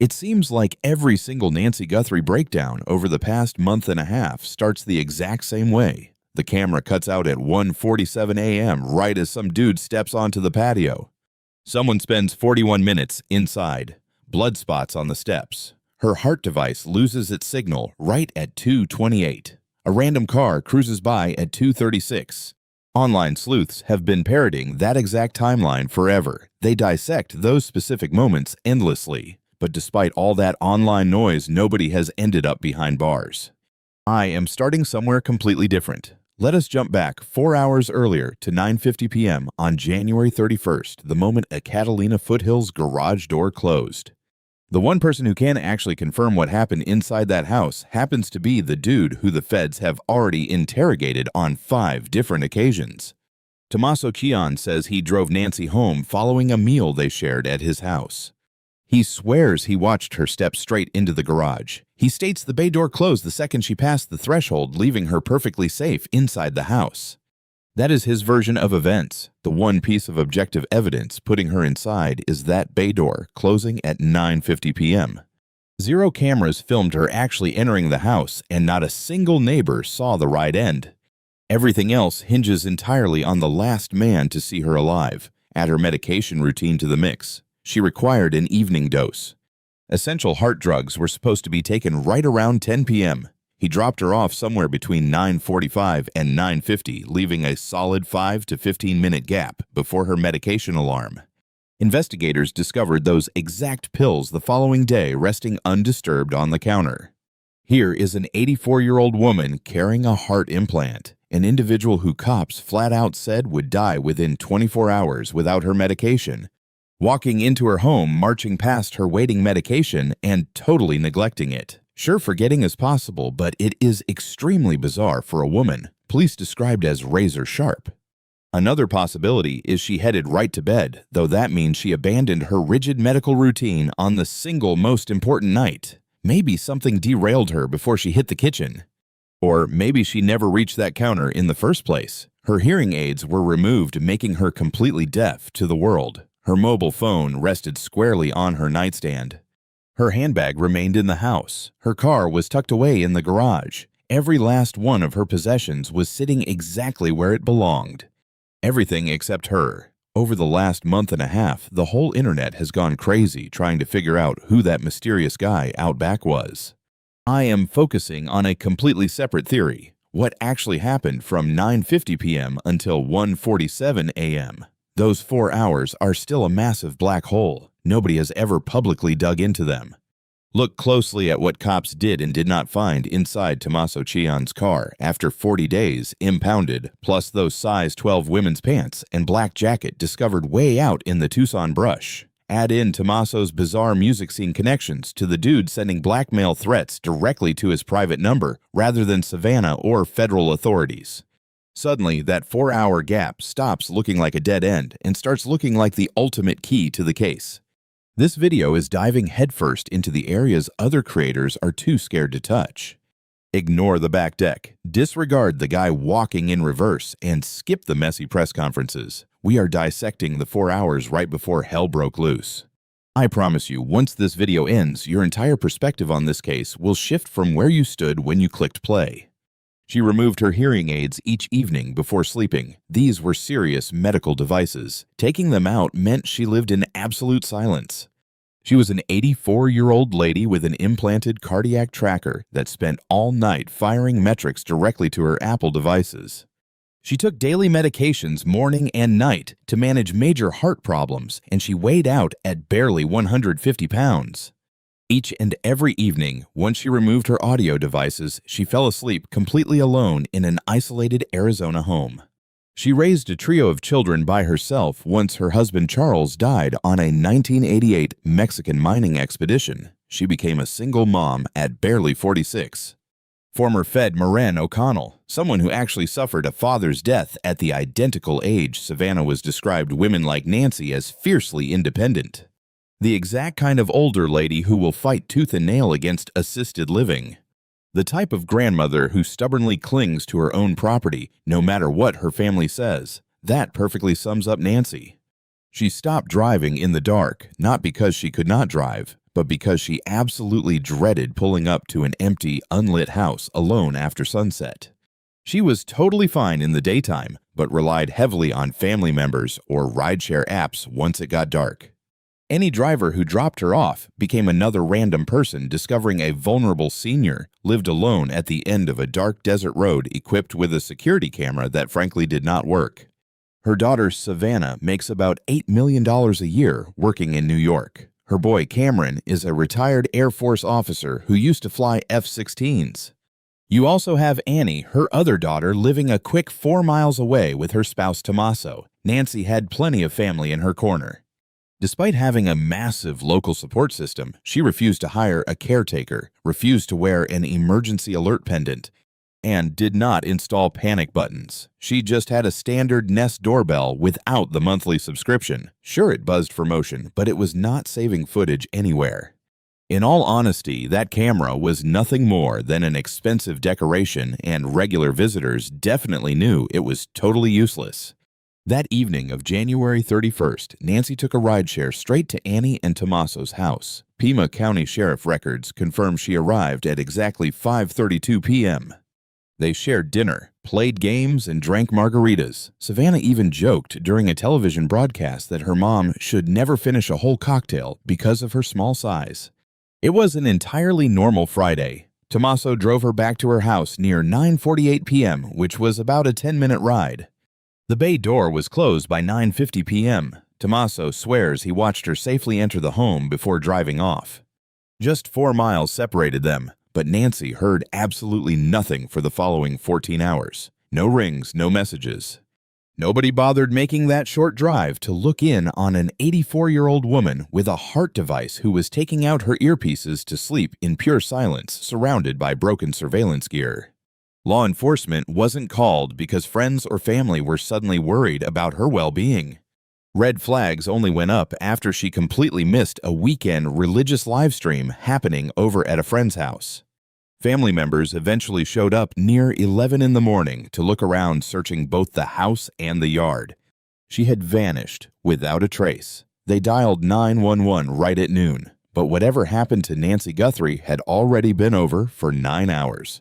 It seems like every single Nancy Guthrie breakdown over the past month and a half starts the exact same way. The camera cuts out at 1:47 a.m. right as some dude steps onto the patio. Someone spends 41 minutes inside. Blood spots on the steps. Her heart device loses its signal right at 2:28. A random car cruises by at 2:36. Online sleuths have been parroting that exact timeline forever. They dissect those specific moments endlessly. But despite all that online noise, nobody has ended up behind bars. I am starting somewhere completely different. Let us jump back 4 hours earlier to 9:50 p.m. on January 31st, the moment a Catalina Foothills garage door closed. The one person who can actually confirm what happened inside that house happens to be the dude who the feds have already interrogated on 5 different occasions. Tommaso Cioni says he drove Nancy home following a meal they shared at his house. He swears he watched her step straight into the garage. He states the bay door closed the second she passed the threshold, leaving her perfectly safe inside the house. That is his version of events. The one piece of objective evidence putting her inside is that bay door closing at 9:50 p.m. 0 cameras filmed her actually entering the house, and not a single neighbor saw the right end. Everything else hinges entirely on the last man to see her alive. Add her medication routine to the mix. She required an evening dose. Essential heart drugs were supposed to be taken right around 10 p.m. He dropped her off somewhere between 9:45 and 9:50, leaving a solid 5 to 15-minute gap before her medication alarm. Investigators discovered those exact pills the following day resting undisturbed on the counter. Here is an 84-year-old woman carrying a heart implant, an individual who cops flat out said would die within 24 hours without her medication, walking into her home, marching past her waiting medication, and totally neglecting it. Sure, forgetting is possible, but it is extremely bizarre for a woman, police described as razor sharp. Another possibility is she headed right to bed, though that means she abandoned her rigid medical routine on the single most important night. Maybe something derailed her before she hit the kitchen. Or maybe she never reached that counter in the first place. Her hearing aids were removed, making her completely deaf to the world. Her mobile phone rested squarely on her nightstand. Her handbag remained in the house. Her car was tucked away in the garage. Every last one of her possessions was sitting exactly where it belonged. Everything except her. Over the last month and a half, the whole internet has gone crazy trying to figure out who that mysterious guy out back was. I am focusing on a completely separate theory. What actually happened from 9:50 p.m. until 1:47 a.m.? Those 4 hours are still a massive black hole. Nobody has ever publicly dug into them. Look closely at what cops did and did not find inside Tommaso Cioni's car after 40 days impounded, plus those size 12 women's pants and black jacket discovered way out in the Tucson brush. Add in Tommaso's bizarre music scene connections to the dude sending blackmail threats directly to his private number rather than Savannah or federal authorities. Suddenly, that 4-hour gap stops looking like a dead end and starts looking like the ultimate key to the case. This video is diving headfirst into the areas other creators are too scared to touch. Ignore the back deck, disregard the guy walking in reverse, and skip the messy press conferences. We are dissecting the 4 hours right before hell broke loose. I promise you, once this video ends, your entire perspective on this case will shift from where you stood when you clicked play. She removed her hearing aids each evening before sleeping. These were serious medical devices. Taking them out meant she lived in absolute silence. She was an 84-year-old lady with an implanted cardiac tracker that spent all night firing metrics directly to her Apple devices. She took daily medications morning and night to manage major heart problems, and she weighed out at barely 150 pounds. Each and every evening, once she removed her audio devices, she fell asleep completely alone in an isolated Arizona home. She raised a trio of children by herself once her husband Charles died on a 1988 Mexican mining expedition. She became a single mom at barely 46. Former Fed Moran O'Connell, someone who actually suffered a father's death at the identical age Savannah was described women like Nancy as fiercely independent. The exact kind of older lady who will fight tooth and nail against assisted living. The type of grandmother who stubbornly clings to her own property, no matter what her family says. That perfectly sums up Nancy. She stopped driving in the dark, not because she could not drive, but because she absolutely dreaded pulling up to an empty, unlit house alone after sunset. She was totally fine in the daytime, but relied heavily on family members or rideshare apps once it got dark. Any driver who dropped her off became another random person discovering a vulnerable senior lived alone at the end of a dark desert road equipped with a security camera that frankly did not work. Her daughter, Savannah, makes about $8 million a year working in New York. Her boy, Cameron, is a retired Air Force officer who used to fly F-16s. You also have Annie, her other daughter, living a quick 4 miles away with her spouse, Tommaso. Nancy had plenty of family in her corner. Despite having a massive local support system, she refused to hire a caretaker, refused to wear an emergency alert pendant, and did not install panic buttons. She just had a standard Nest doorbell without the monthly subscription. Sure, it buzzed for motion, but it was not saving footage anywhere. In all honesty, that camera was nothing more than an expensive decoration, and regular visitors definitely knew it was totally useless. That evening of January 31st, Nancy took a rideshare straight to Annie and Tommaso's house. Pima County Sheriff records confirm she arrived at exactly 5:32 p.m. They shared dinner, played games, and drank margaritas. Savannah even joked during a television broadcast that her mom should never finish a whole cocktail because of her small size. It was an entirely normal Friday. Tommaso drove her back to her house near 9:48 p.m., which was about a 10-minute ride. The bay door was closed by 9:50 p.m. Tommaso swears he watched her safely enter the home before driving off. Just 4 miles separated them, but Nancy heard absolutely nothing for the following 14 hours. No rings, no messages. Nobody bothered making that short drive to look in on an 84-year-old woman with a heart device who was taking out her earpieces to sleep in pure silence, surrounded by broken surveillance gear. Law enforcement wasn't called because friends or family were suddenly worried about her well-being. Red flags only went up after she completely missed a weekend religious live stream happening over at a friend's house. Family members eventually showed up near 11 in the morning to look around, searching both the house and the yard. She had vanished without a trace. They dialed 911 right at noon, but whatever happened to Nancy Guthrie had already been over for 9 hours.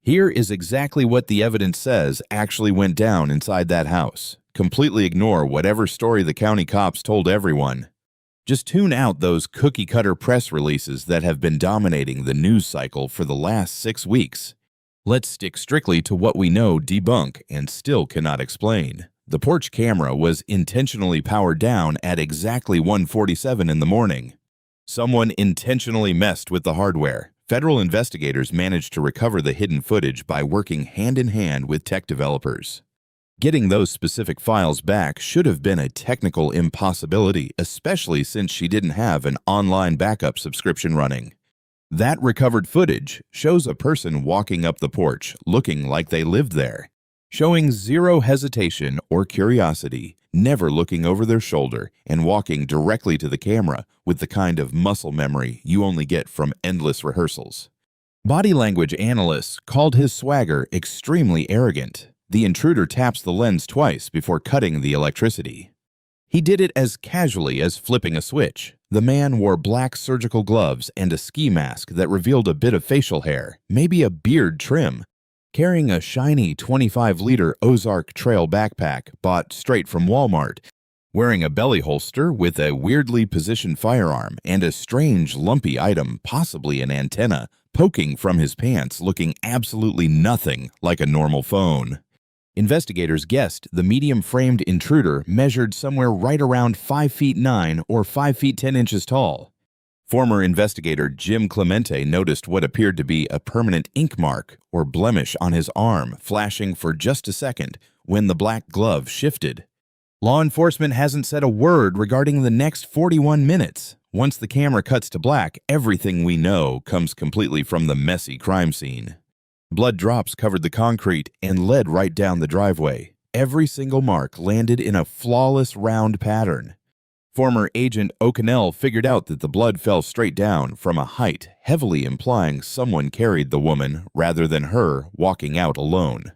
Here is exactly what the evidence says actually went down inside that house. Completely ignore whatever story the county cops told everyone. Just tune out those cookie-cutter press releases that have been dominating the news cycle for the last 6 weeks. Let's stick strictly to what we know, debunk, and still cannot explain. The porch camera was intentionally powered down at exactly 1:47 in the morning. Someone intentionally messed with the hardware. Federal investigators managed to recover the hidden footage by working hand-in-hand with tech developers. Getting those specific files back should have been a technical impossibility, especially since she didn't have an online backup subscription running. That recovered footage shows a person walking up the porch looking like they lived there, showing zero hesitation or curiosity, never looking over their shoulder, and walking directly to the camera with the kind of muscle memory you only get from endless rehearsals. Body language analysts called his swagger extremely arrogant. The intruder taps the lens twice before cutting the electricity. He did it as casually as flipping a switch. The man wore black surgical gloves and a ski mask that revealed a bit of facial hair, maybe a beard trim. Carrying a shiny 25-liter Ozark Trail backpack bought straight from Walmart, wearing a belly holster with a weirdly positioned firearm and a strange lumpy item, possibly an antenna, poking from his pants, looking absolutely nothing like a normal phone. Investigators guessed the medium-framed intruder measured somewhere right around 5 feet 9 or 5 feet 10 inches tall. Former investigator Jim Clemente noticed what appeared to be a permanent ink mark or blemish on his arm flashing for just a second when the black glove shifted. Law enforcement hasn't said a word regarding the next 41 minutes. Once the camera cuts to black, everything we know comes completely from the messy crime scene. Blood drops covered the concrete and led right down the driveway. Every single mark landed in a flawless round pattern. Former Agent O'Connell figured out that the blood fell straight down from a height, heavily implying someone carried the woman rather than her walking out alone.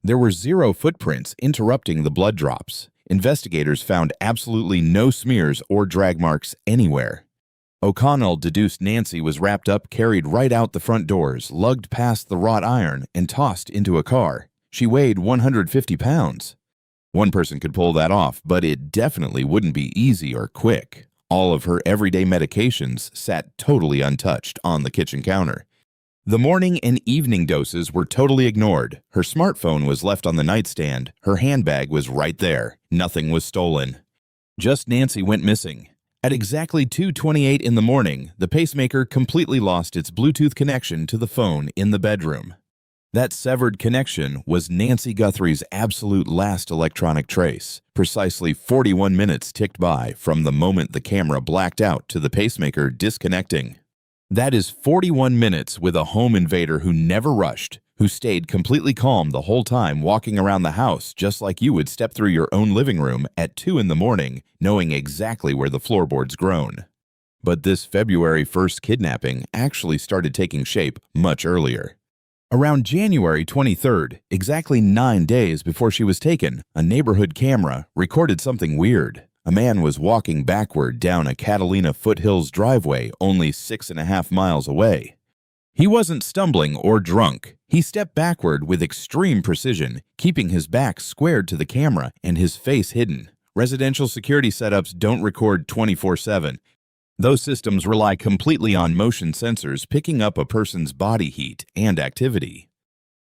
There were 0 footprints interrupting the blood drops. Investigators found absolutely no smears or drag marks anywhere. O'Connell deduced Nancy was wrapped up, carried right out the front doors, lugged past the wrought iron, and tossed into a car. She weighed 150 pounds. One person could pull that off, but it definitely wouldn't be easy or quick. All of her everyday medications sat totally untouched on the kitchen counter. The morning and evening doses were totally ignored. Her smartphone was left on the nightstand. Her handbag was right there. Nothing was stolen. Just Nancy went missing. At exactly 2:28 in the morning, the pacemaker completely lost its Bluetooth connection to the phone in the bedroom. That severed connection was Nancy Guthrie's absolute last electronic trace. Precisely 41 minutes ticked by from the moment the camera blacked out to the pacemaker disconnecting. That is 41 minutes with a home invader who never rushed, who stayed completely calm the whole time, walking around the house just like you would step through your own living room at 2 in the morning, knowing exactly where the floorboard's grown. But this February 1st kidnapping actually started taking shape much earlier. Around January 23rd, exactly 9 days before she was taken, a neighborhood camera recorded something weird. A man was walking backward down a Catalina foothills driveway only 6.5 miles away. He wasn't stumbling or drunk. He stepped backward with extreme precision, keeping his back squared to the camera and his face hidden. Residential security setups don't record 24/7. Those systems rely completely on motion sensors picking up a person's body heat and activity.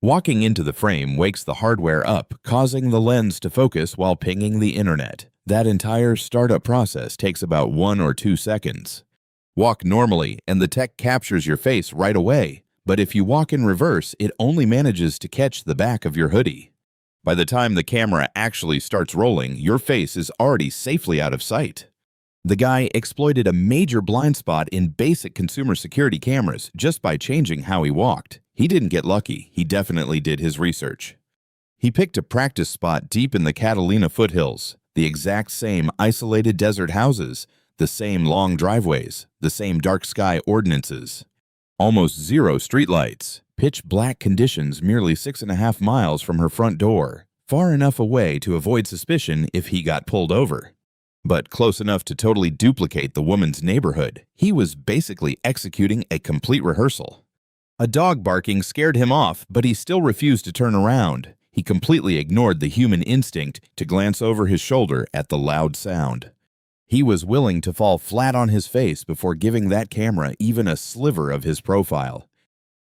Walking into the frame wakes the hardware up, causing the lens to focus while pinging the internet. That entire startup process takes about 1 or 2 seconds. Walk normally and the tech captures your face right away, but if you walk in reverse, it only manages to catch the back of your hoodie. By the time the camera actually starts rolling, your face is already safely out of sight. The guy exploited a major blind spot in basic consumer security cameras just by changing how he walked. He didn't get lucky, he definitely did his research. He picked a practice spot deep in the Catalina foothills, the exact same isolated desert houses, the same long driveways, the same dark sky ordinances. Almost zero streetlights, pitch black conditions merely 6.5 miles from her front door, far enough away to avoid suspicion if he got pulled over. But close enough to totally duplicate the woman's neighborhood. He was basically executing a complete rehearsal. A dog barking scared him off, but he still refused to turn around. He completely ignored the human instinct to glance over his shoulder at the loud sound. He was willing to fall flat on his face before giving that camera even a sliver of his profile.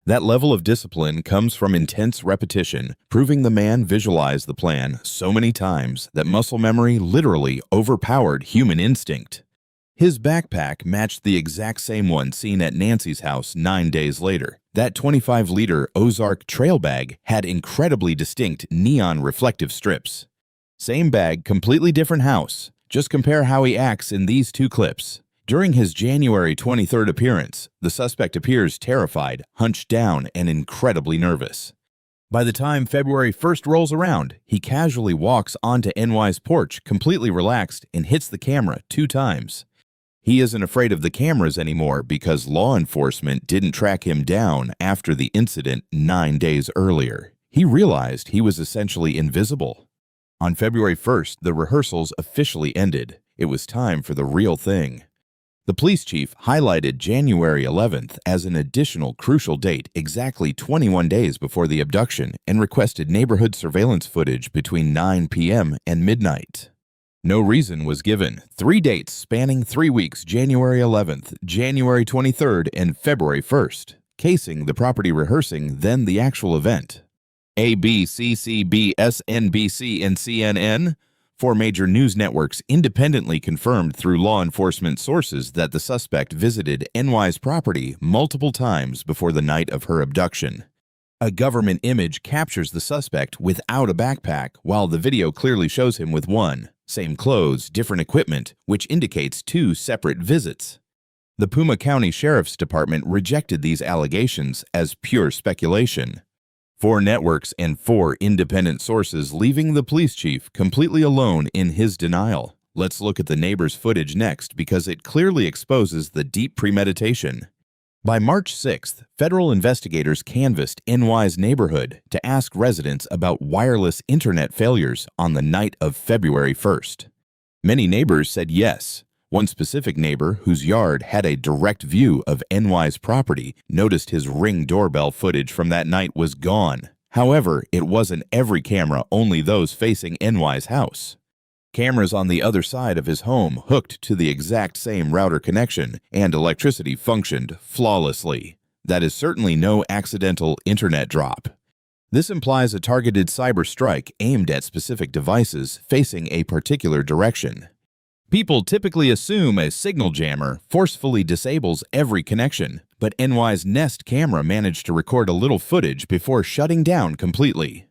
That level of discipline comes from intense repetition, proving the man visualized the plan so many times that muscle memory literally overpowered human instinct. His backpack matched the exact same one seen at Nancy's house 9 days later. That 25-liter Ozark trail bag had incredibly distinct neon reflective strips. Same bag, completely different house. Just compare how he acts in these 2 clips. During his January 23rd appearance, the suspect appears terrified, hunched down, and incredibly nervous. By the time February 1st rolls around, he casually walks onto NY's porch, completely relaxed, and hits the camera 2 times. He isn't afraid of the cameras anymore because law enforcement didn't track him down after the incident 9 days earlier. He realized he was essentially invisible. On February 1st, the rehearsals officially ended. It was time for the real thing. The police chief highlighted January 11th as an additional crucial date exactly 21 days before the abduction and requested neighborhood surveillance footage between 9 p.m. and midnight. No reason was given. 3 dates spanning 3 weeks, January 11th, January 23rd, and February 1st, casing the property rehearsing, then the actual event. ABC, CBS, NBC, and CNN, 4 major news networks independently confirmed through law enforcement sources that the suspect visited NY's property multiple times before the night of her abduction. A government image captures the suspect without a backpack, while the video clearly shows him with one. Same clothes, different equipment, which indicates 2 separate visits. The Pima County Sheriff's Department rejected these allegations as pure speculation. 4 networks and 4 independent sources, leaving the police chief completely alone in his denial. Let's look at the neighbor's footage next because it clearly exposes the deep premeditation. By March 6th, federal investigators canvassed NY's neighborhood to ask residents about wireless internet failures on the night of February 1st. Many neighbors said yes. One specific neighbor, whose yard had a direct view of NY's property, noticed his Ring doorbell footage from that night was gone. However, it wasn't every camera, only those facing NY's house. Cameras on the other side of his home hooked to the exact same router connection, and electricity functioned flawlessly. That is certainly no accidental internet drop. This implies a targeted cyber strike aimed at specific devices facing a particular direction. People typically assume a signal jammer forcefully disables every connection, but NY's Nest camera managed to record a little footage before shutting down completely.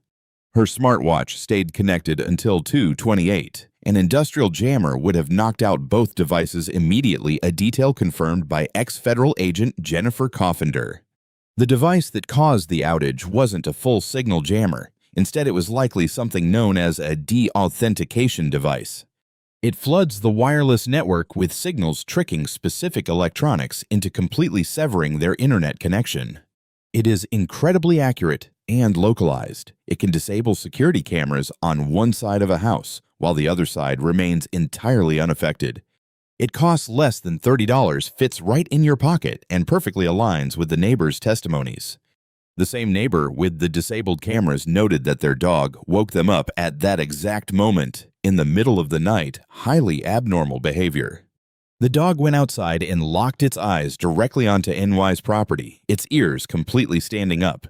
Her smartwatch stayed connected until 2:28. An industrial jammer would have knocked out both devices immediately, a detail confirmed by ex-federal agent Jennifer Coffender. The device that caused the outage wasn't a full signal jammer. Instead, it was likely something known as a de-authentication device. It floods the wireless network with signals tricking specific electronics into completely severing their internet connection. It is incredibly accurate and localized. It can disable security cameras on one side of a house, while the other side remains entirely unaffected. It costs less than $30, fits right in your pocket, and perfectly aligns with the neighbor's testimonies. The same neighbor with the disabled cameras noted that their dog woke them up at that exact moment, in the middle of the night, highly abnormal behavior. The dog went outside and locked its eyes directly onto NY's property, its ears completely standing up.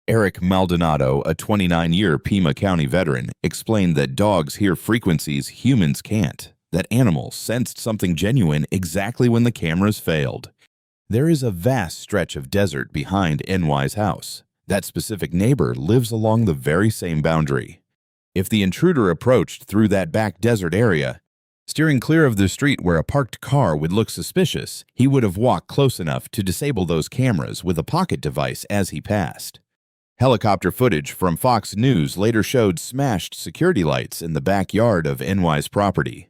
Eric Maldonado, a 29-year Pima County veteran, explained that dogs hear frequencies humans can't, that animals sensed something genuine exactly when the cameras failed. There is a vast stretch of desert behind NY's house. That specific neighbor lives along the very same boundary. If the intruder approached through that back desert area, steering clear of the street where a parked car would look suspicious, he would have walked close enough to disable those cameras with a pocket device as he passed. Helicopter footage from Fox News later showed smashed security lights in the backyard of NY's property.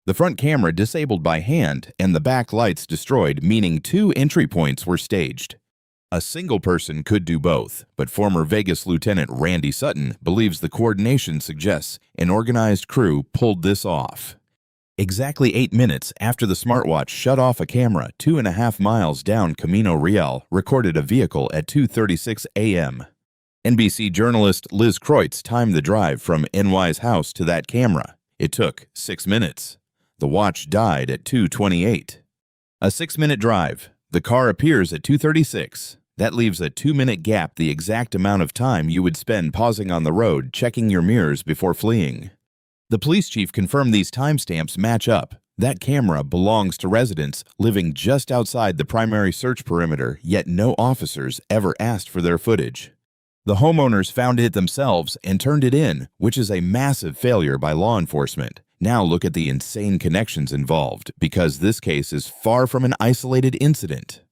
The front camera disabled by hand and the back lights destroyed, meaning 2 entry points were staged. A single person could do both, but former Vegas Lieutenant Randy Sutton believes the coordination suggests an organized crew pulled this off. Exactly 8 minutes after the smartwatch shut off a camera 2.5 miles down Camino Real recorded a vehicle at 2:36 a.m. NBC journalist Liz Kreutz timed the drive from NY's house to that camera. It took 6 minutes. The watch died at 2:28. A 6-minute drive. The car appears at 2:36. That leaves a 2-minute gap, the exact amount of time you would spend pausing on the road, checking your mirrors before fleeing. The police chief confirmed these timestamps match up. That camera belongs to residents living just outside the primary search perimeter, yet no officers ever asked for their footage. The homeowners found it themselves and turned it in, which is a massive failure by law enforcement. Now look at the insane connections involved, because this case is far from an isolated incident.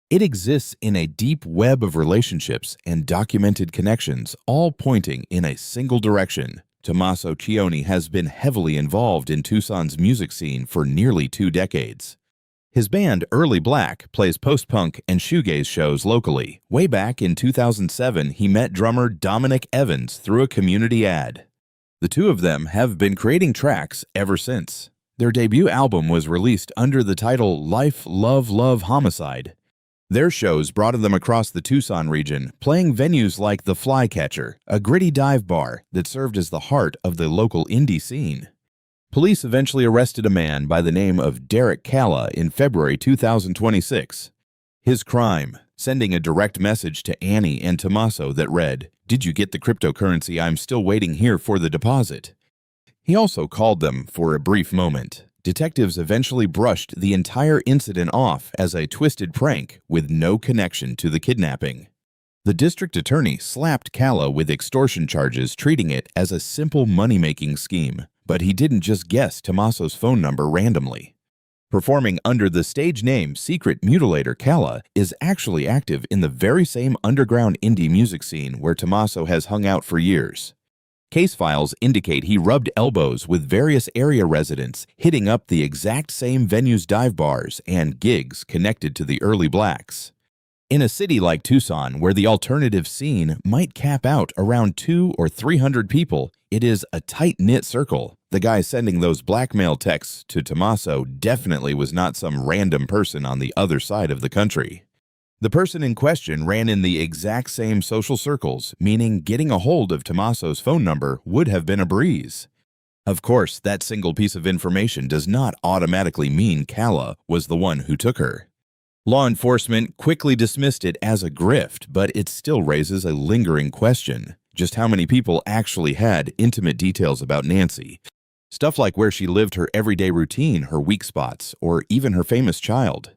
It exists in a deep web of relationships and documented connections, all pointing in a single direction. Tommaso Cioni has been heavily involved in Tucson's music scene for nearly 2 decades. His band, Early Black, plays post-punk and shoegaze shows locally. Way back in 2007, he met drummer Dominic Evans through a community ad. The two of them have been creating tracks ever since. Their debut album was released under the title Life, Love, Love, Homicide. Their shows brought them across the Tucson region, playing venues like The Flycatcher, a gritty dive bar that served as the heart of the local indie scene. Police eventually arrested a man by the name of Derek Calla in February 2026. His crime, sending a direct message to Annie and Tommaso that read, "Did you get the cryptocurrency? I'm still waiting here for the deposit." He also called them for a brief moment. Detectives eventually brushed the entire incident off as a twisted prank with no connection to the kidnapping. The district attorney slapped Calla with extortion charges, treating it as a simple money-making scheme. But he didn't just guess Tommaso's phone number randomly. Performing under the stage name Secret Mutilator, Calla is actually active in the very same underground indie music scene where Tommaso has hung out for years. Case files indicate he rubbed elbows with various area residents, hitting up the exact same venues, dive bars, and gigs connected to the Early Blacks. In a city like Tucson, where the alternative scene might cap out around 200 or 300 people, it is a tight-knit circle. The guy sending those blackmail texts to Tommaso definitely was not some random person on the other side of the country. The person in question ran in the exact same social circles, meaning getting a hold of Tommaso's phone number would have been a breeze. Of course, that single piece of information does not automatically mean Calla was the one who took her. Law enforcement quickly dismissed it as a grift, but it still raises a lingering question. Just how many people actually had intimate details about Nancy? Stuff like where she lived her everyday routine, her weak spots, or even her famous child.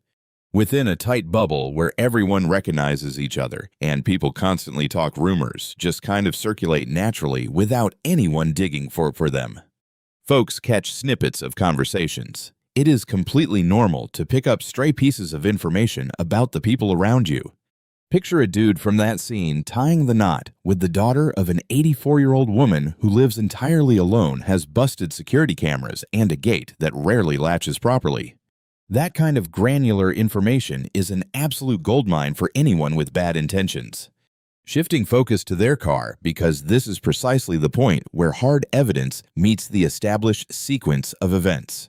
Within a tight bubble where everyone recognizes each other and people constantly talk, rumors just kind of circulate naturally without anyone digging for them. Folks catch snippets of conversations. It is completely normal to pick up stray pieces of information about the people around you. Picture a dude from that scene tying the knot with the daughter of an 84-year-old woman who lives entirely alone, has busted security cameras, and a gate that rarely latches properly. That kind of granular information is an absolute goldmine for anyone with bad intentions. Shifting focus to their car, because this is precisely the point where hard evidence meets the established sequence of events.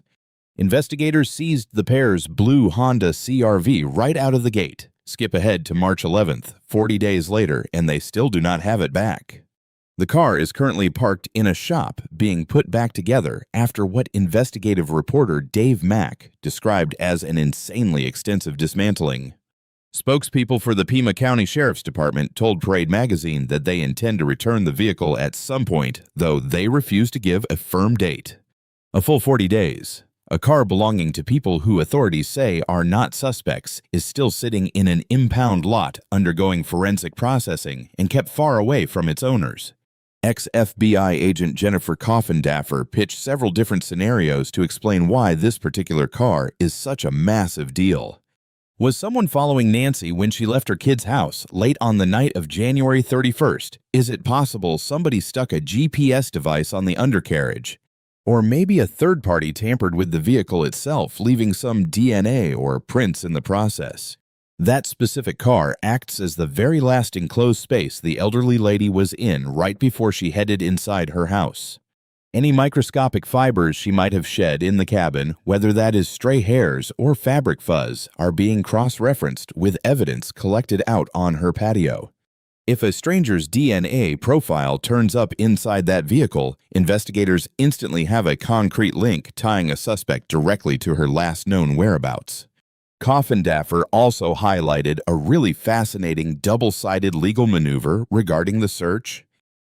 Investigators seized the pair's blue Honda CR-V right out of the gate. Skip ahead to March 11th, 40 days later, and they still do not have it back. The car is currently parked in a shop, being put back together after what investigative reporter Dave Mack described as an insanely extensive dismantling. Spokespeople for the Pima County Sheriff's Department told Parade magazine that they intend to return the vehicle at some point, though they refuse to give a firm date. A full 40 days. A car belonging to people who authorities say are not suspects is still sitting in an impound lot undergoing forensic processing and kept far away from its owners. Ex-FBI agent Jennifer Coffindaffer pitched several different scenarios to explain why this particular car is such a massive deal. Was someone following Nancy when she left her kid's house late on the night of January 31st? Is it possible somebody stuck a GPS device on the undercarriage? Or maybe a third party tampered with the vehicle itself, leaving some DNA or prints in the process? That specific car acts as the very last enclosed space the elderly lady was in right before she headed inside her house. Any microscopic fibers she might have shed in the cabin, whether that is stray hairs or fabric fuzz, are being cross-referenced with evidence collected out on her patio. If a stranger's DNA profile turns up inside that vehicle, investigators instantly have a concrete link tying a suspect directly to her last known whereabouts. Coffindaffer also highlighted a really fascinating double-sided legal maneuver regarding the search.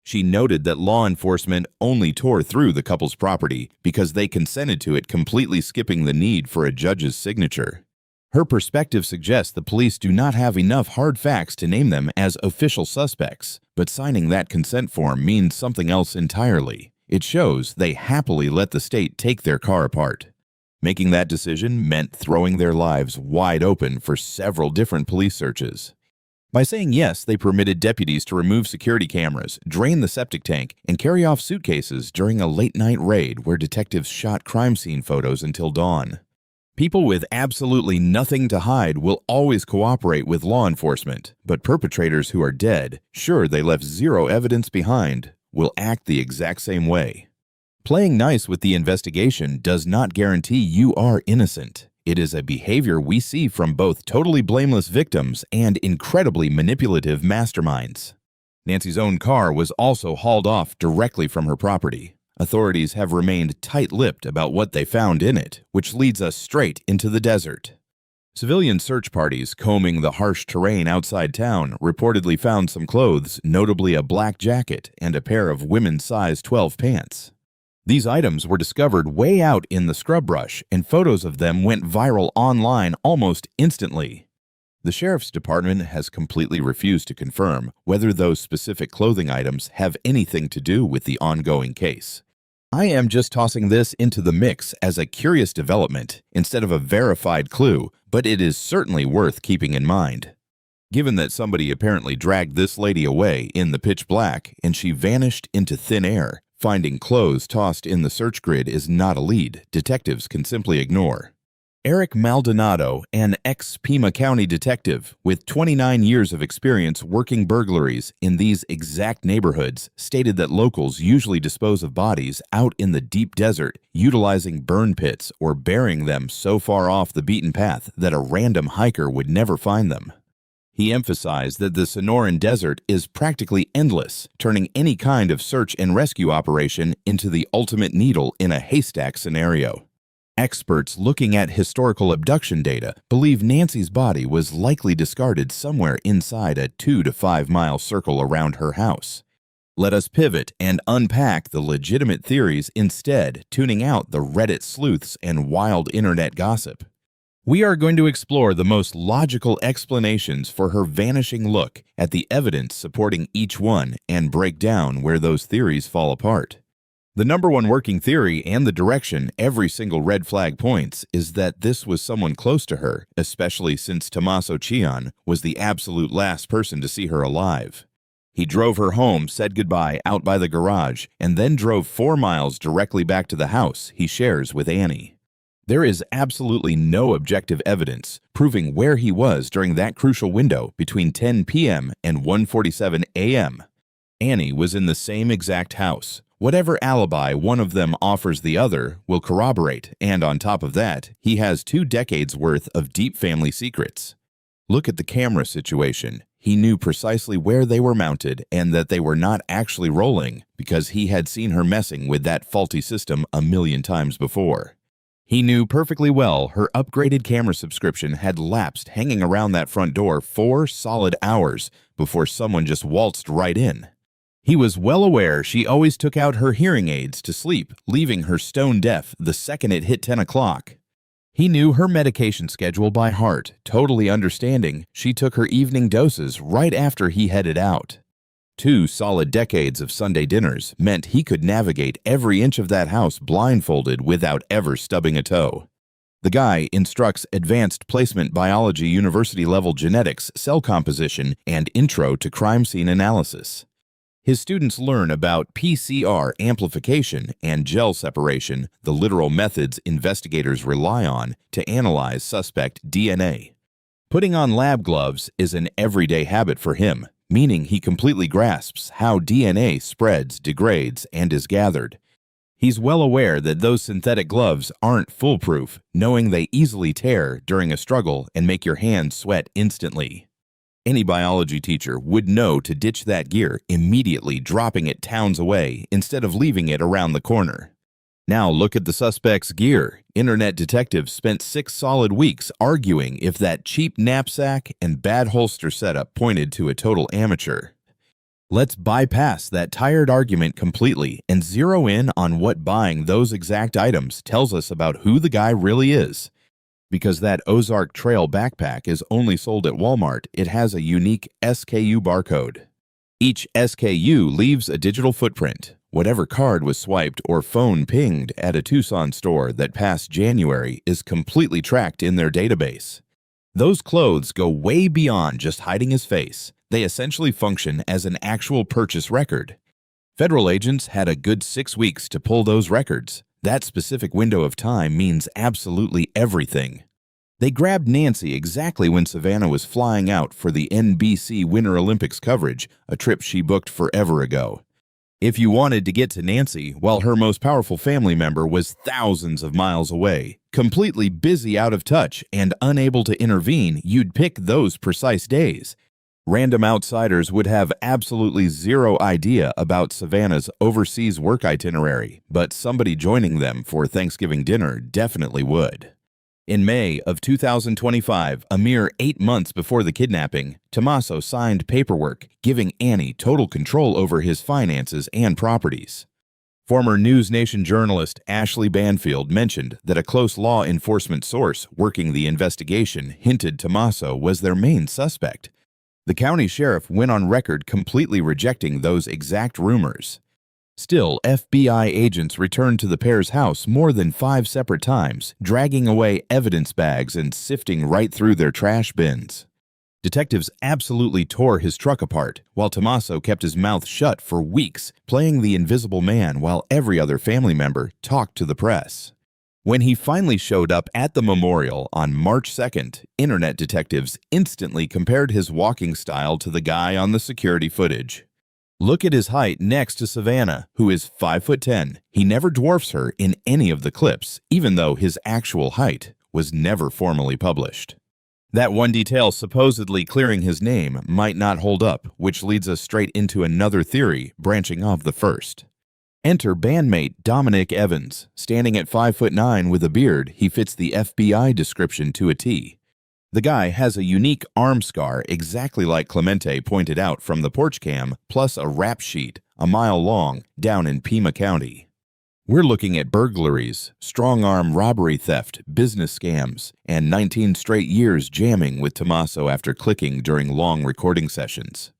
She noted that law enforcement only tore through the couple's property because they consented to it, completely skipping the need for a judge's signature. Her perspective suggests the police do not have enough hard facts to name them as official suspects, but signing that consent form means something else entirely. It shows they happily let the state take their car apart. Making that decision meant throwing their lives wide open for several different police searches. By saying yes, they permitted deputies to remove security cameras, drain the septic tank, and carry off suitcases during a late-night raid where detectives shot crime scene photos until dawn. People with absolutely nothing to hide will always cooperate with law enforcement, but perpetrators who are dead, sure they left zero evidence behind, will act the exact same way. Playing nice with the investigation does not guarantee you are innocent. It is a behavior we see from both totally blameless victims and incredibly manipulative masterminds. Nancy's own car was also hauled off directly from her property. Authorities have remained tight-lipped about what they found in it, which leads us straight into the desert. Civilian search parties combing the harsh terrain outside town reportedly found some clothes, notably a black jacket and a pair of women's size 12 pants. These items were discovered way out in the scrub brush, and photos of them went viral online almost instantly. The Sheriff's Department has completely refused to confirm whether those specific clothing items have anything to do with the ongoing case. I am just tossing this into the mix as a curious development instead of a verified clue, but it is certainly worth keeping in mind. Given that somebody apparently dragged this lady away in the pitch black and she vanished into thin air, finding clothes tossed in the search grid is not a lead detectives can simply ignore. Eric Maldonado, an ex-Pima County detective with 29 years of experience working burglaries in these exact neighborhoods, stated that locals usually dispose of bodies out in the deep desert, utilizing burn pits or burying them so far off the beaten path that a random hiker would never find them. He emphasized that the Sonoran Desert is practically endless, turning any kind of search and rescue operation into the ultimate needle in a haystack scenario. Experts looking at historical abduction data believe Nancy's body was likely discarded somewhere inside a 2 to 5 mile circle around her house. Let us pivot and unpack the legitimate theories instead, tuning out the Reddit sleuths and wild internet gossip. We are going to explore the most logical explanations for her vanishing look at the evidence supporting each one and break down where those theories fall apart. The number one working theory and the direction every single red flag points is that this was someone close to her, especially since Tommaso Cioni was the absolute last person to see her alive. He drove her home, said goodbye out by the garage, and then drove 4 miles directly back to the house he shares with Annie. There is absolutely no objective evidence proving where he was during that crucial window between 10 p.m. and 1:47 a.m. Annie was in the same exact house. Whatever alibi one of them offers the other will corroborate, and on top of that, he has 2 decades worth of deep family secrets. Look at the camera situation. He knew precisely where they were mounted and that they were not actually rolling because he had seen her messing with that faulty system a million times before. He knew perfectly well her upgraded camera subscription had lapsed hanging around that front door 4 solid hours before someone just waltzed right in. He was well aware she always took out her hearing aids to sleep, leaving her stone deaf the second it hit 10 o'clock. He knew her medication schedule by heart, totally understanding she took her evening doses right after he headed out. 2 solid decades of Sunday dinners meant he could navigate every inch of that house blindfolded without ever stubbing a toe. The guy instructs advanced placement biology university-level genetics, cell composition, and intro to crime scene analysis. His students learn about PCR amplification and gel separation, the literal methods investigators rely on to analyze suspect DNA. Putting on lab gloves is an everyday habit for him, meaning he completely grasps how DNA spreads, degrades, and is gathered. He's well aware that those synthetic gloves aren't foolproof, knowing they easily tear during a struggle and make your hands sweat instantly. Any biology teacher would know to ditch that gear, immediately dropping it towns away instead of leaving it around the corner. Now look at the suspect's gear. Internet detectives spent 6 solid weeks arguing if that cheap knapsack and bad holster setup pointed to a total amateur. Let's bypass that tired argument completely and zero in on what buying those exact items tells us about who the guy really is. Because that Ozark Trail backpack is only sold at Walmart, it has a unique SKU barcode. Each SKU leaves a digital footprint. Whatever card was swiped or phone pinged at a Tucson store that past January is completely tracked in their database. Those clothes go way beyond just hiding his face. They essentially function as an actual purchase record. Federal agents had a good 6 weeks to pull those records. That specific window of time means absolutely everything. They grabbed Nancy exactly when Savannah was flying out for the NBC Winter Olympics coverage, a trip she booked forever ago. If you wanted to get to Nancy while her most powerful family member was thousands of miles away, completely busy, out of touch, and unable to intervene, you'd pick those precise days. Random outsiders would have absolutely zero idea about Savannah's overseas work itinerary, but somebody joining them for Thanksgiving dinner definitely would. In May of 2025, a mere 8 months before the kidnapping, Tommaso signed paperwork giving Annie total control over his finances and properties. Former News Nation journalist Ashley Banfield mentioned that a close law enforcement source working the investigation hinted Tommaso was their main suspect. The county sheriff went on record completely rejecting those exact rumors. Still, FBI agents returned to the pair's house more than 5 separate times, dragging away evidence bags and sifting right through their trash bins. Detectives absolutely tore his truck apart, while Tommaso kept his mouth shut for weeks, playing the invisible man while every other family member talked to the press. When he finally showed up at the memorial on March 2nd, internet detectives instantly compared his walking style to the guy on the security footage. Look at his height next to Savannah, who is 5'10". He never dwarfs her in any of the clips, even though his actual height was never formally published. That one detail supposedly clearing his name might not hold up, which leads us straight into another theory branching off the first. Enter bandmate Dominic Evans. Standing at 5'9" with a beard, he fits the FBI description to a T. The guy has a unique arm scar exactly like Clemente pointed out from the porch cam, plus a rap sheet a mile long down in Pima County. We're looking at burglaries, strong-arm robbery theft, business scams, and 19 straight years jamming with Tommaso after clicking during long recording sessions.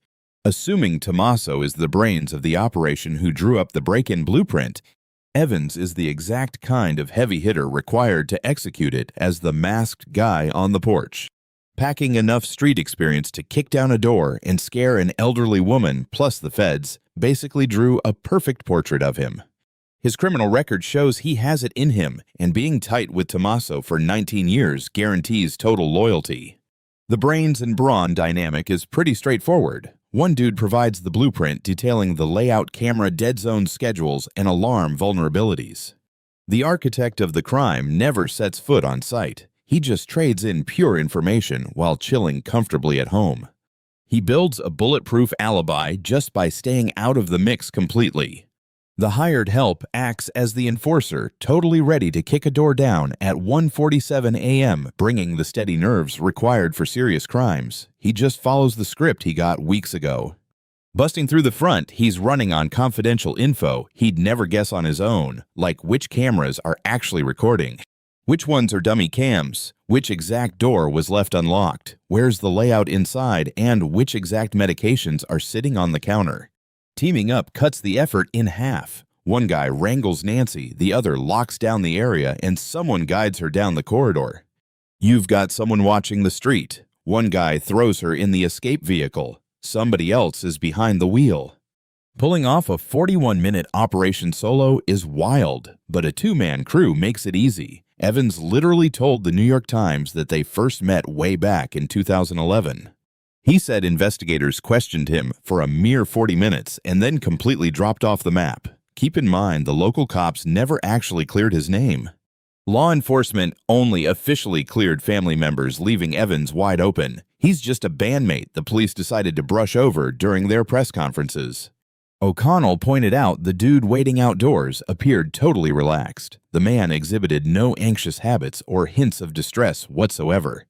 Assuming Tommaso is the brains of the operation who drew up the break-in blueprint, Evans is the exact kind of heavy hitter required to execute it as the masked guy on the porch. Packing enough street experience to kick down a door and scare an elderly woman plus the feds basically drew a perfect portrait of him. His criminal record shows he has it in him, and being tight with Tommaso for 19 years guarantees total loyalty. The brains and brawn dynamic is pretty straightforward. One dude provides the blueprint detailing the layout camera dead zone schedules and alarm vulnerabilities. The architect of the crime never sets foot on site. He just trades in pure information while chilling comfortably at home. He builds a bulletproof alibi just by staying out of the mix completely. The hired help acts as the enforcer, totally ready to kick a door down at 1:47 a.m., bringing the steady nerves required for serious crimes. He just follows the script he got weeks ago. Busting through the front, he's running on confidential info he'd never guess on his own, like which cameras are actually recording, which ones are dummy cams, which exact door was left unlocked, where's the layout inside, and which exact medications are sitting on the counter. Teaming up cuts the effort in half. One guy wrangles Nancy, the other locks down the area, and someone guides her down the corridor. You've got someone watching the street. One guy throws her in the escape vehicle. Somebody else is behind the wheel. Pulling off a 41-minute operation solo is wild, but a two-man crew makes it easy. Evans literally told the New York Times that they first met way back in 2011. He said investigators questioned him for a mere 40 minutes and then completely dropped off the map. Keep in mind, the local cops never actually cleared his name. Law enforcement only officially cleared family members, leaving Evans wide open. He's just a bandmate the police decided to brush over during their press conferences. O'Connell pointed out the dude waiting outdoors appeared totally relaxed. The man exhibited no anxious habits or hints of distress whatsoever.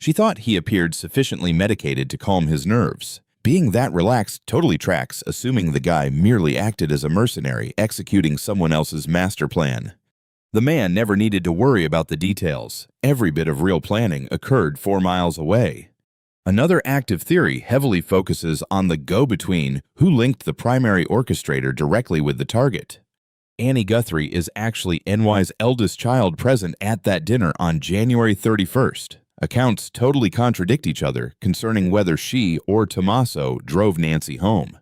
She thought he appeared sufficiently medicated to calm his nerves. Being that relaxed totally tracks, assuming the guy merely acted as a mercenary executing someone else's master plan. The man never needed to worry about the details. Every bit of real planning occurred 4 miles away. Another active theory heavily focuses on the go-between who linked the primary orchestrator directly with the target. Annie Guthrie is actually NY's eldest child present at that dinner on January 31st. Accounts totally contradict each other concerning whether she or Tommaso drove Nancy home.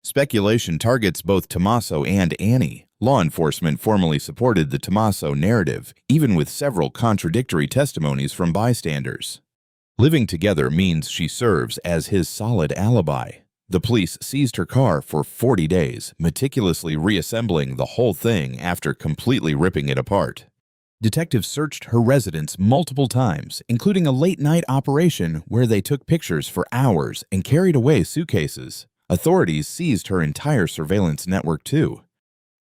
Speculation targets both Tommaso and Annie. Law enforcement formally supported the Tommaso narrative, even with several contradictory testimonies from bystanders. Living together means she serves as his solid alibi. The police seized her car for 40 days, meticulously reassembling the whole thing after completely ripping it apart. Detectives searched her residence multiple times, including a late-night operation where they took pictures for hours and carried away suitcases. Authorities seized her entire surveillance network, too.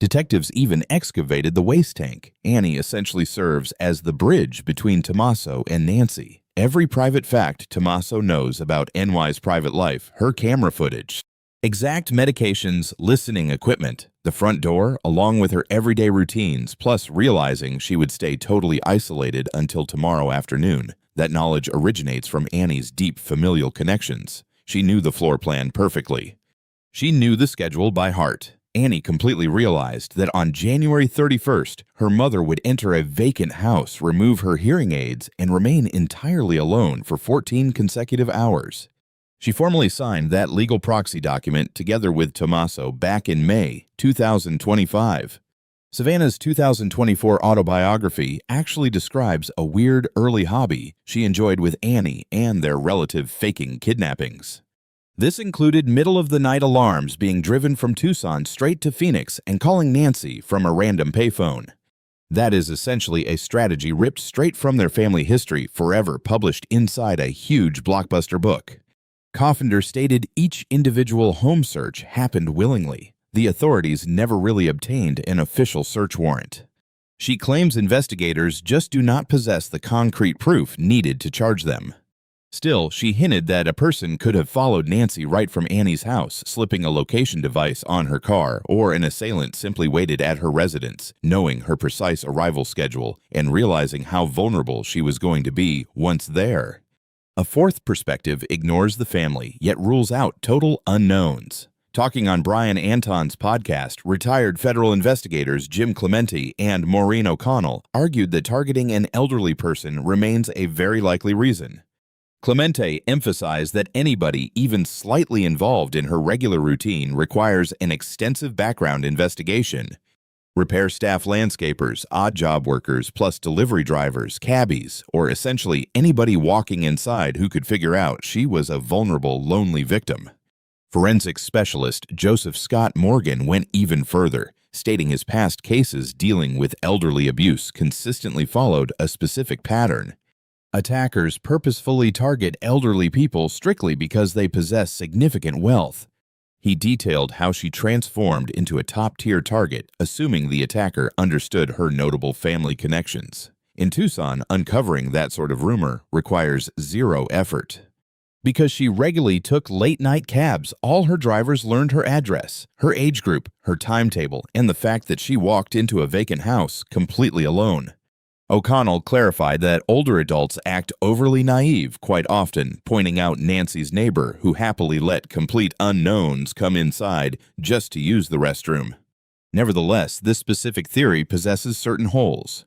Detectives even excavated the waste tank. Annie essentially serves as the bridge between Tommaso and Nancy. Every private fact Tommaso knows about NY's private life, her camera footage, exact medications, listening equipment, the front door, along with her everyday routines, plus realizing she would stay totally isolated until tomorrow afternoon. That knowledge originates from Annie's deep familial connections. She knew the floor plan perfectly. She knew the schedule by heart. Annie completely realized that on January 31st, her mother would enter a vacant house, remove her hearing aids, and remain entirely alone for 14 consecutive hours. She formally signed that legal proxy document together with Tommaso back in May 2025. Savannah's 2024 autobiography actually describes a weird early hobby she enjoyed with Annie and their relative faking kidnappings. This included middle-of-the-night alarms being driven from Tucson straight to Phoenix and calling Nancy from a random payphone. That is essentially a strategy ripped straight from their family history, forever published inside a huge blockbuster book. Coffender stated each individual home search happened willingly. The authorities never really obtained an official search warrant. She claims investigators just do not possess the concrete proof needed to charge them. Still, she hinted that a person could have followed Nancy right from Annie's house, slipping a location device on her car, or an assailant simply waited at her residence, knowing her precise arrival schedule and realizing how vulnerable she was going to be once there. A fourth perspective ignores the family, yet rules out total unknowns. Talking on Brian Anton's podcast, retired federal investigators Jim Clemente and Maureen O'Connell argued that targeting an elderly person remains a very likely reason. Clemente emphasized that anybody even slightly involved in her regular routine requires an extensive background investigation. Repair staff, landscapers, odd job workers, plus delivery drivers, cabbies, or essentially anybody walking inside who could figure out she was a vulnerable, lonely victim. Forensics specialist Joseph Scott Morgan went even further, stating his past cases dealing with elderly abuse consistently followed a specific pattern. Attackers purposefully target elderly people strictly because they possess significant wealth. He detailed how she transformed into a top-tier target, assuming the attacker understood her notable family connections. In Tucson, uncovering that sort of rumor requires zero effort. Because she regularly took late-night cabs, all her drivers learned her address, her age group, her timetable, and the fact that she walked into a vacant house completely alone. O'Connell clarified that older adults act overly naive quite often, pointing out Nancy's neighbor who happily let complete unknowns come inside just to use the restroom. Nevertheless, this specific theory possesses certain holes.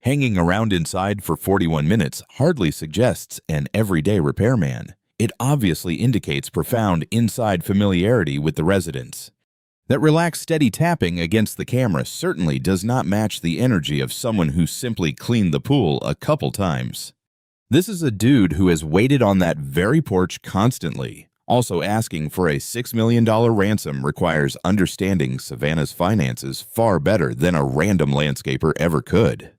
Hanging around inside for 41 minutes hardly suggests an everyday repairman. It obviously indicates profound inside familiarity with the residents. That relaxed, steady tapping against the camera certainly does not match the energy of someone who simply cleaned the pool a couple times. This is a dude who has waited on that very porch constantly. Also, asking for a $6 million ransom requires understanding Savannah's finances far better than a random landscaper ever could.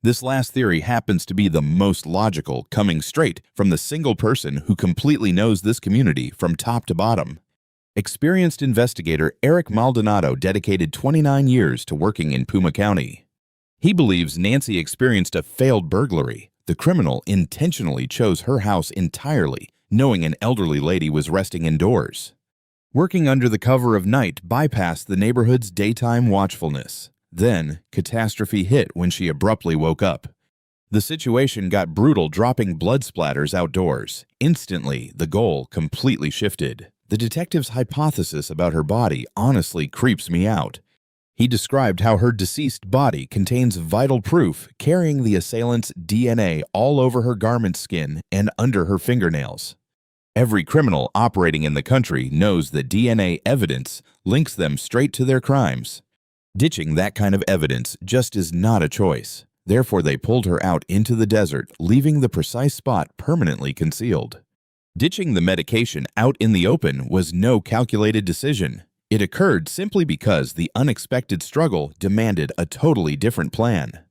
This last theory happens to be the most logical, coming straight from the single person who completely knows this community from top to bottom. Experienced investigator Eric Maldonado dedicated 29 years to working in Puma County. He believes Nancy experienced a failed burglary. The criminal intentionally chose her house entirely, knowing an elderly lady was resting indoors. Working under the cover of night bypassed the neighborhood's daytime watchfulness. Then, catastrophe hit when she abruptly woke up. The situation got brutal, dropping blood splatters outdoors. Instantly, the goal completely shifted. The detective's hypothesis about her body honestly creeps me out. He described how her deceased body contains vital proof, carrying the assailant's DNA all over her garment skin and under her fingernails. Every criminal operating in the country knows that DNA evidence links them straight to their crimes. Ditching that kind of evidence just is not a choice. Therefore, they pulled her out into the desert, leaving the precise spot permanently concealed. Ditching the medication out in the open was no calculated decision. It occurred simply because the unexpected struggle demanded a totally different plan.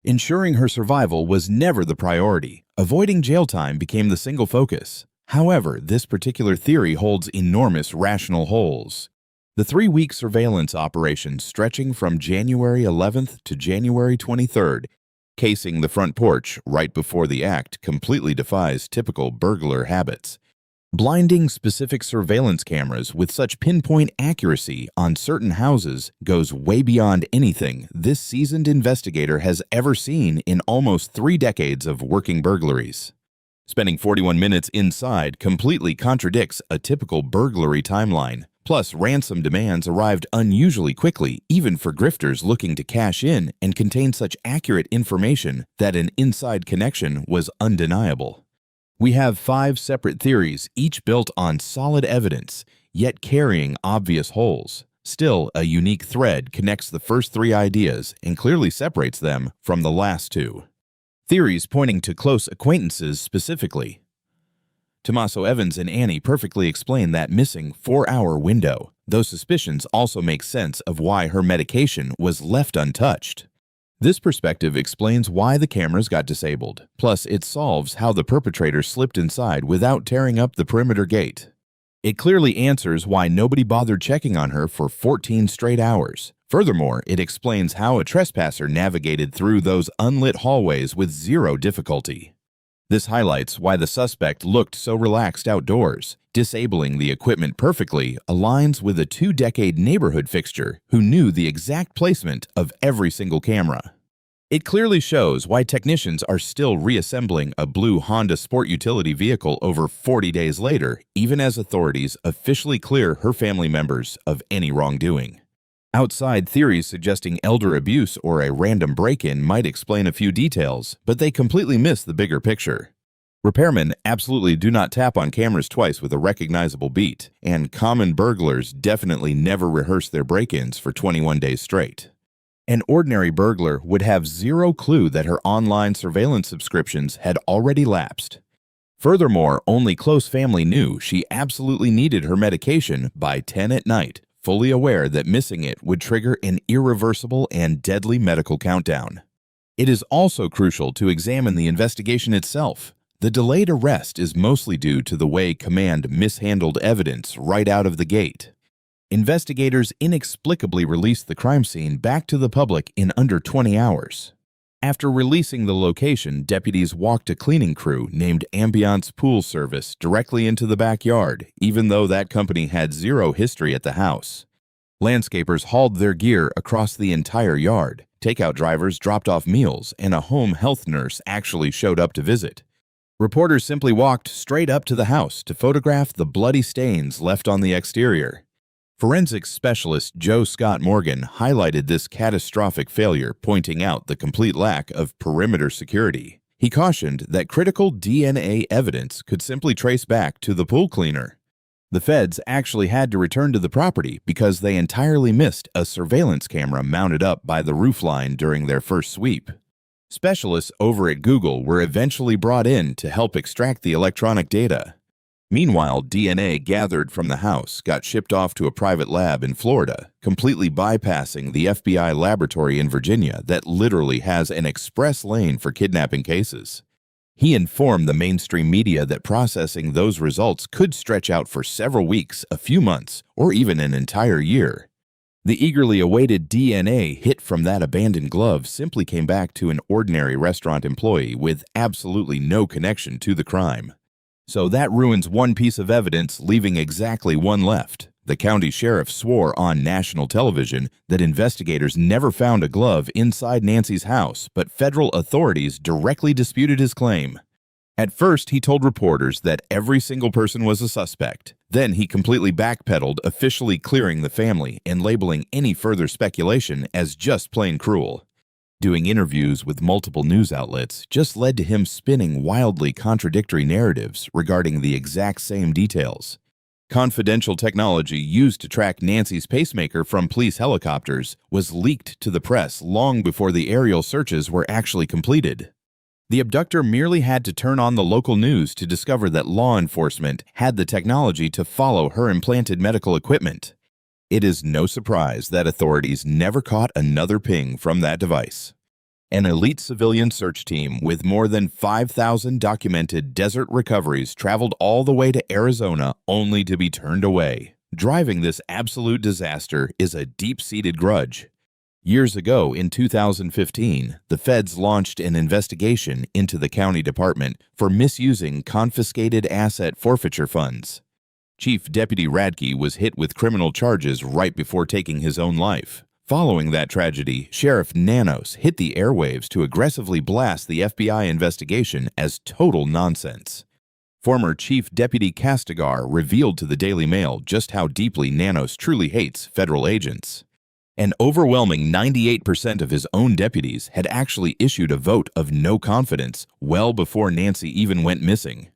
Ensuring her survival was never the priority. Avoiding jail time became the single focus. However, this particular theory holds enormous rational holes. The 3-week surveillance operation stretching from January 11th to January 23rd, casing the front porch right before the act, completely defies typical burglar habits. Blinding specific surveillance cameras with such pinpoint accuracy on certain houses goes way beyond anything this seasoned investigator has ever seen in almost 3 decades of working burglaries. Spending 41 minutes inside completely contradicts a typical burglary timeline. Plus, ransom demands arrived unusually quickly, even for grifters looking to cash in, and contained such accurate information that an inside connection was undeniable. We have 5 separate theories, each built on solid evidence, yet carrying obvious holes. Still, a unique thread connects the first three ideas and clearly separates them from the last two. Theories pointing to close acquaintances specifically. Tommaso Evans and Annie perfectly explain that missing 4-hour window. Those suspicions also make sense of why her medication was left untouched. This perspective explains why the cameras got disabled. Plus, it solves how the perpetrator slipped inside without tearing up the perimeter gate. It clearly answers why nobody bothered checking on her for 14 straight hours. Furthermore, it explains how a trespasser navigated through those unlit hallways with zero difficulty. This highlights why the suspect looked so relaxed outdoors. Disabling the equipment perfectly aligns with a 2-decade neighborhood fixture who knew the exact placement of every single camera. It clearly shows why technicians are still reassembling a blue Honda Sport utility vehicle over 40 days later, even as authorities officially clear her family members of any wrongdoing. Outside theories suggesting elder abuse or a random break-in might explain a few details, but they completely miss the bigger picture. Repairmen absolutely do not tap on cameras twice with a recognizable beat, and common burglars definitely never rehearse their break-ins for 21 days straight. An ordinary burglar would have zero clue that her online surveillance subscriptions had already lapsed. Furthermore, only close family knew she absolutely needed her medication by 10 at night, fully aware that missing it would trigger an irreversible and deadly medical countdown. It is also crucial to examine the investigation itself. The delayed arrest is mostly due to the way command mishandled evidence right out of the gate. Investigators inexplicably released the crime scene back to the public in under 20 hours. After releasing the location, deputies walked a cleaning crew named Ambiance Pool Service directly into the backyard, even though that company had zero history at the house. Landscapers hauled their gear across the entire yard. Takeout drivers dropped off meals, and a home health nurse actually showed up to visit. Reporters simply walked straight up to the house to photograph the bloody stains left on the exterior. Forensics specialist Joe Scott Morgan highlighted this catastrophic failure, pointing out the complete lack of perimeter security. He cautioned that critical DNA evidence could simply trace back to the pool cleaner. The feds actually had to return to the property because they entirely missed a surveillance camera mounted up by the roofline during their first sweep. Specialists over at Google were eventually brought in to help extract the electronic data. Meanwhile, DNA gathered from the house got shipped off to a private lab in Florida, completely bypassing the FBI laboratory in Virginia that literally has an express lane for kidnapping cases. He informed the mainstream media that processing those results could stretch out for several weeks, a few months, or even an entire year. The eagerly awaited DNA hit from that abandoned glove simply came back to an ordinary restaurant employee with absolutely no connection to the crime. So that ruins one piece of evidence, leaving exactly one left. The county sheriff swore on national television that investigators never found a glove inside Nancy's house, but federal authorities directly disputed his claim. At first, he told reporters that every single person was a suspect. Then he completely backpedaled, officially clearing the family and labeling any further speculation as just plain cruel. Doing interviews with multiple news outlets just led to him spinning wildly contradictory narratives regarding the exact same details. Confidential technology used to track Nancy's pacemaker from police helicopters was leaked to the press long before the aerial searches were actually completed. The abductor merely had to turn on the local news to discover that law enforcement had the technology to follow her implanted medical equipment. It is no surprise that authorities never caught another ping from that device. An elite civilian search team with more than 5,000 documented desert recoveries traveled all the way to Arizona only to be turned away. Driving this absolute disaster is a deep-seated grudge. Years ago, in 2015, the feds launched an investigation into the county department for misusing confiscated asset forfeiture funds. Chief Deputy Radke was hit with criminal charges right before taking his own life. Following that tragedy, Sheriff Nanos hit the airwaves to aggressively blast the FBI investigation as total nonsense. Former Chief Deputy Castigar revealed to the Daily Mail just how deeply Nanos truly hates federal agents. An overwhelming 98% of his own deputies had actually issued a vote of no confidence well before Nancy even went missing.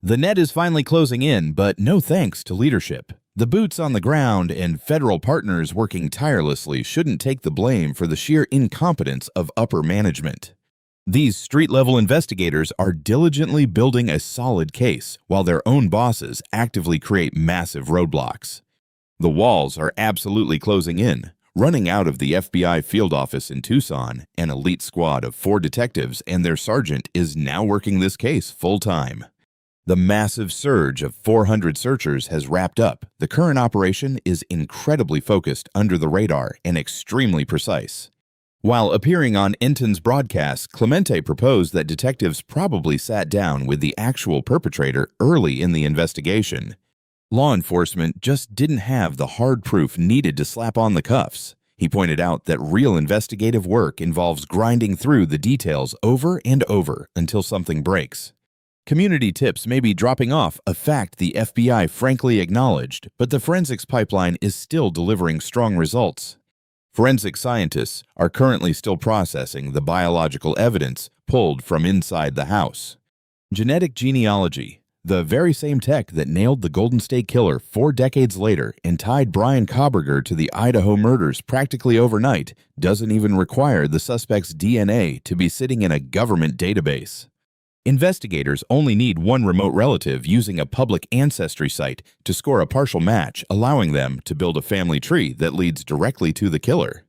The net is finally closing in, but no thanks to leadership. The boots on the ground and federal partners working tirelessly shouldn't take the blame for the sheer incompetence of upper management. These street-level investigators are diligently building a solid case, while their own bosses actively create massive roadblocks. The walls are absolutely closing in. Running out of the FBI field office in Tucson, an elite squad of 4 detectives and their sergeant is now working this case full-time. The massive surge of 400 searchers has wrapped up. The current operation is incredibly focused under the radar and extremely precise. While appearing on Enton's broadcast, Clemente proposed that detectives probably sat down with the actual perpetrator early in the investigation. Law enforcement just didn't have the hard proof needed to slap on the cuffs. He pointed out that real investigative work involves grinding through the details over and over until something breaks. Community tips may be dropping off, a fact the FBI frankly acknowledged, but the forensics pipeline is still delivering strong results. Forensic scientists are currently still processing the biological evidence pulled from inside the house. Genetic genealogy, the very same tech that nailed the Golden State Killer 4 decades later and tied Brian Koberger to the Idaho murders practically overnight, doesn't even require the suspect's DNA to be sitting in a government database. Investigators only need one remote relative using a public ancestry site to score a partial match, allowing them to build a family tree that leads directly to the killer.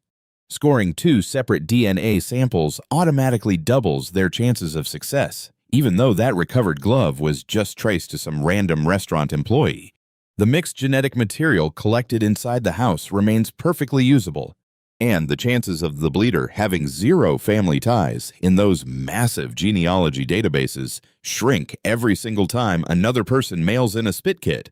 Scoring 2 separate DNA samples automatically doubles their chances of success, even though that recovered glove was just traced to some random restaurant employee. The mixed genetic material collected inside the house remains perfectly usable, and the chances of the bleeder having 0 family ties in those massive genealogy databases shrink every single time another person mails in a spit kit.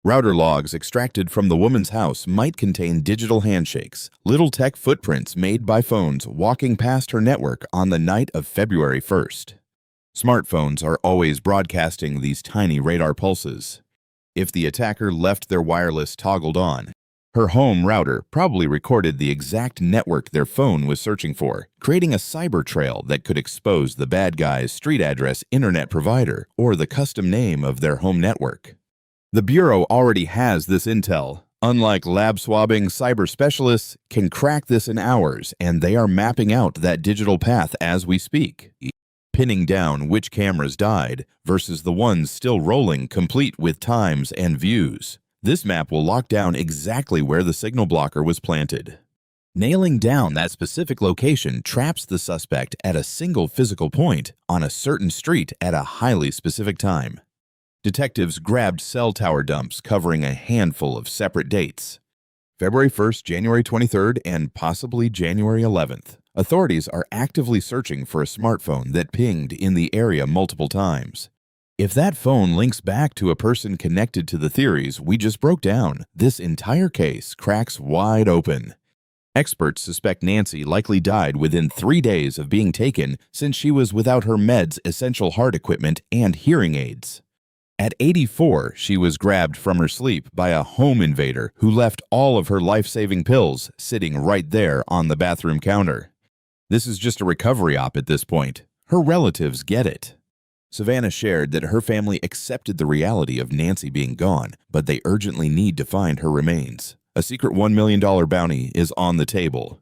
Router logs extracted from the woman's house might contain digital handshakes, little tech footprints made by phones walking past her network on the night of February 1st. Smartphones are always broadcasting these tiny radar pulses. If the attacker left their wireless toggled on, her home router probably recorded the exact network their phone was searching for, creating a cyber trail that could expose the bad guy's street address, internet provider, or the custom name of their home network. The Bureau already has this intel. Unlike lab swabbing, cyber specialists can crack this in hours, and they are mapping out that digital path as we speak, pinning down which cameras died versus the ones still rolling, complete with times and views. This map will lock down exactly where the signal blocker was planted. Nailing down that specific location traps the suspect at a single physical point on a certain street at a highly specific time. Detectives grabbed cell tower dumps covering a handful of separate dates: February 1st, January 23rd, and possibly January 11th. Authorities are actively searching for a smartphone that pinged in the area multiple times. If that phone links back to a person connected to the theories we just broke down, this entire case cracks wide open. Experts suspect Nancy likely died within 3 days of being taken, since she was without her meds, essential heart equipment, and hearing aids. At 84, she was grabbed from her sleep by a home invader who left all of her life-saving pills sitting right there on the bathroom counter. This is just a recovery op at this point. Her relatives get it. Savannah shared that her family accepted the reality of Nancy being gone, but they urgently need to find her remains. A secret $1 million bounty is on the table.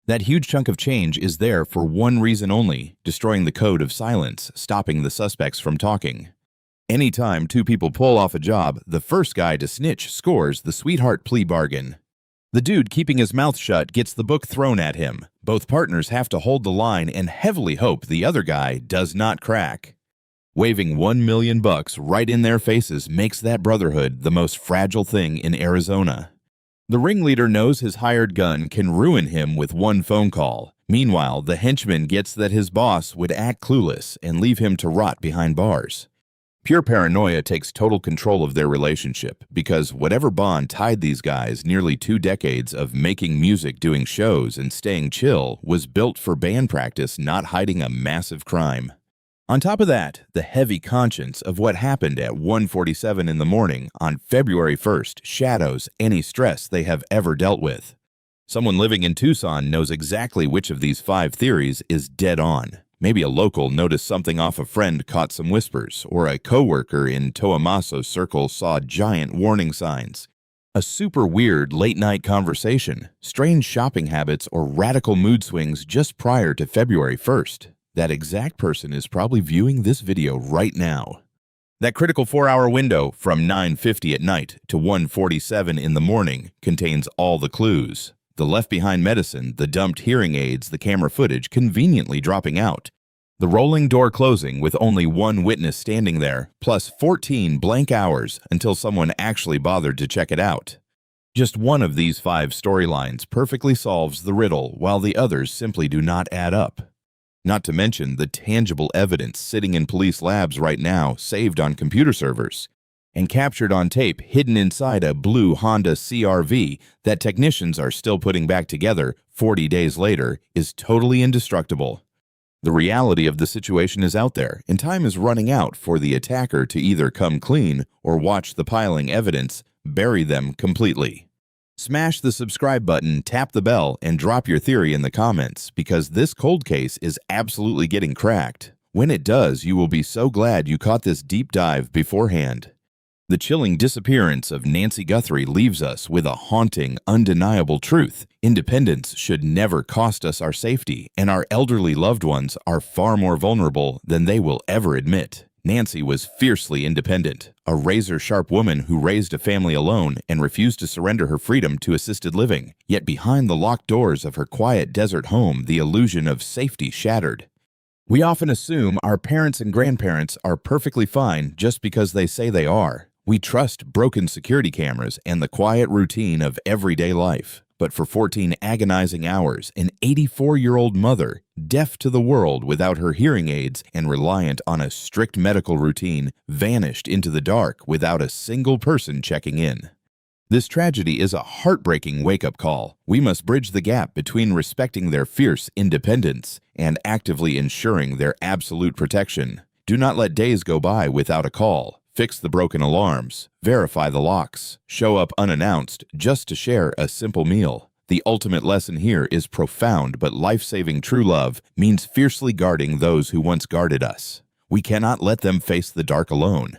That huge chunk of change is there for one reason only: destroying the code of silence, stopping the suspects from talking. Anytime 2 people pull off a job, the first guy to snitch scores the sweetheart plea bargain. The dude keeping his mouth shut gets the book thrown at him. Both partners have to hold the line and heavily hope the other guy does not crack. Waving $1 million right in their faces makes that brotherhood the most fragile thing in Arizona. The ringleader knows his hired gun can ruin him with one phone call. Meanwhile, the henchman gets that his boss would act clueless and leave him to rot behind bars. Pure paranoia takes total control of their relationship, because whatever bond tied these guys nearly 2 decades of making music, doing shows, and staying chill was built for band practice, not hiding a massive crime. On top of that, the heavy conscience of what happened at 1:47 in the morning on February 1st shadows any stress they have ever dealt with. Someone living in Tucson knows exactly which of these 5 theories is dead on. Maybe a local noticed something off a friend, caught some whispers, or a coworker in Tommaso's circle saw giant warning signs. A super weird late-night conversation, strange shopping habits, or radical mood swings just prior to February 1st. That exact person is probably viewing this video right now. That critical 4-hour window from 9:50 at night to 1:47 in the morning contains all the clues. The left-behind medicine, the dumped hearing aids, the camera footage conveniently dropping out. The rolling door closing with only one witness standing there, plus 14 blank hours until someone actually bothered to check it out. Just one of these 5 storylines perfectly solves the riddle, while the others simply do not add up. Not to mention the tangible evidence sitting in police labs right now, saved on computer servers, and captured on tape hidden inside a blue Honda CR-V that technicians are still putting back together 40 days later, is totally indestructible. The reality of the situation is out there, and time is running out for the attacker to either come clean or watch the piling evidence bury them completely. Smash the subscribe button, tap the bell, and drop your theory in the comments, because this cold case is absolutely getting cracked. When it does, you will be so glad you caught this deep dive beforehand. The chilling disappearance of Nancy Guthrie leaves us with a haunting, undeniable truth. Independence should never cost us our safety, and our elderly loved ones are far more vulnerable than they will ever admit. Nancy was fiercely independent, a razor-sharp woman who raised a family alone and refused to surrender her freedom to assisted living. Yet behind the locked doors of her quiet desert home, the illusion of safety shattered. We often assume our parents and grandparents are perfectly fine just because they say they are. We trust broken security cameras and the quiet routine of everyday life. But for 14 agonizing hours, an 84-year-old mother, deaf to the world without her hearing aids and reliant on a strict medical routine, vanished into the dark without a single person checking in. This tragedy is a heartbreaking wake-up call. We must bridge the gap between respecting their fierce independence and actively ensuring their absolute protection. Do not let days go by without a call. Fix the broken alarms, verify the locks, show up unannounced just to share a simple meal. The ultimate lesson here is profound, but life-saving true love means fiercely guarding those who once guarded us. We cannot let them face the dark alone.